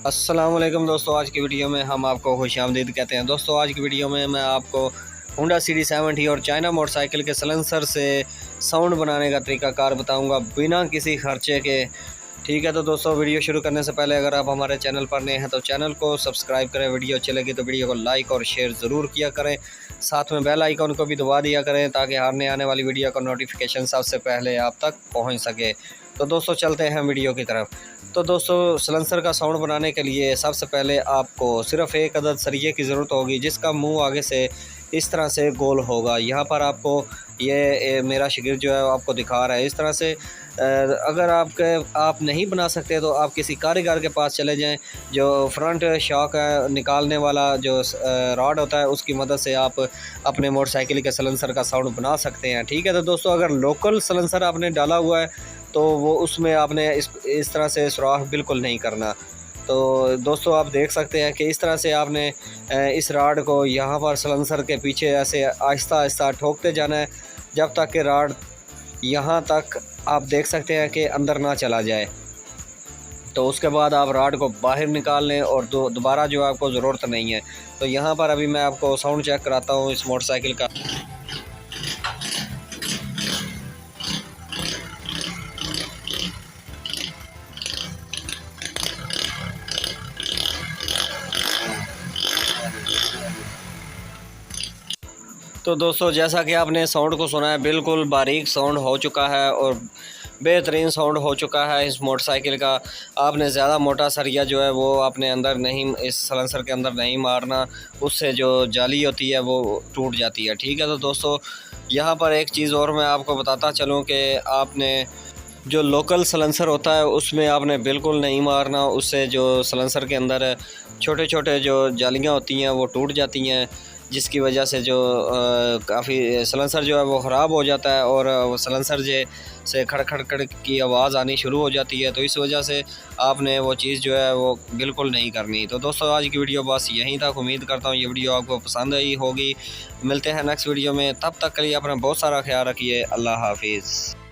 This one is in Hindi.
अस्सलाम वालेकुम दोस्तों, आज की वीडियो में हम आपको खुशामदीद कहते हैं। दोस्तों आज की वीडियो में मैं आपको होंडा CD70 और चाइना मोटरसाइकिल के सलेंसर से साउंड बनाने का तरीकाकार बताऊंगा बिना किसी खर्चे के। ठीक है, तो दोस्तों वीडियो शुरू करने से पहले अगर आप हमारे चैनल पर नए हैं तो चैनल को सब्सक्राइब करें। वीडियो अच्छी लगी तो वीडियो को लाइक और शेयर ज़रूर किया करें। साथ में बेल आइकन को भी दबा दिया करें ताकि हर आने वाली वीडियो का नोटिफिकेशन सबसे पहले आप तक पहुंच सके। तो दोस्तों चलते हैं वीडियो की तरफ। तो दोस्तों सलेंसर का साउंड बनाने के लिए सबसे पहले आपको सिर्फ़ एक अदद सरिये की ज़रूरत होगी जिसका मुंह आगे से इस तरह से गोल होगा। यहाँ पर आपको ये मेरा शागिर्द जो है आपको दिखा रहा है इस तरह से। अगर आप नहीं बना सकते तो आप किसी कारीगर के पास चले जाएं जो फ्रंट शॉक है निकालने वाला जो रॉड होता है उसकी मदद से आप अपने मोटरसाइकिल के सलेंसर का साउंड बना सकते हैं। ठीक है, तो दोस्तों अगर लोकल सलेंसर आपने डाला हुआ है तो वो उसमें आपने इस तरह से सुराख बिल्कुल नहीं करना। तो दोस्तों आप देख सकते हैं कि इस तरह से आपने इस रॉड को यहाँ पर सलेंसर के पीछे ऐसे आहिस्ता आहिस्ता ठोकते जाना है जब तक कि रॉड यहाँ तक आप देख सकते हैं कि अंदर ना चला जाए। तो उसके बाद आप रॉड को बाहर निकाल लें और दोबारा जो आपको ज़रूरत नहीं है। तो यहाँ पर अभी मैं आपको साउंड चेक कराता हूँ इस मोटरसाइकिल का। तो दोस्तों जैसा कि आपने साउंड को सुना है बिल्कुल बारीक साउंड हो चुका है और बेहतरीन साउंड हो चुका है इस मोटरसाइकिल का। आपने ज़्यादा मोटा सरिया जो है वो आपने अंदर नहीं, इस सलेंसर के अंदर नहीं मारना, उससे जो जाली होती है वो टूट जाती है। ठीक है, तो दोस्तों यहाँ पर एक चीज़ और मैं आपको बताता चलूँ कि आपने जो लोकल सलेंसर होता है उसमें आपने बिल्कुल नहीं मारना, उससे जो सलेंसर के अंदर छोटे छोटे जो जालियाँ होती हैं वो टूट जाती हैं जिसकी वजह से जो काफ़ी सलेंसर जो है वो ख़राब हो जाता है और वो सलेंसर से खड़ खड़ खड़ की आवाज़ आनी शुरू हो जाती है। तो इस वजह से आपने वो चीज़ जो है वो बिल्कुल नहीं करनी। तो दोस्तों आज की वीडियो बस यहीं तक। उम्मीद करता हूँ ये वीडियो आपको पसंद आई होगी। मिलते हैं नेक्स्ट वीडियो में, तब तक के लिए अपना बहुत सारा ख्याल रखिए। अल्लाह हाफिज़।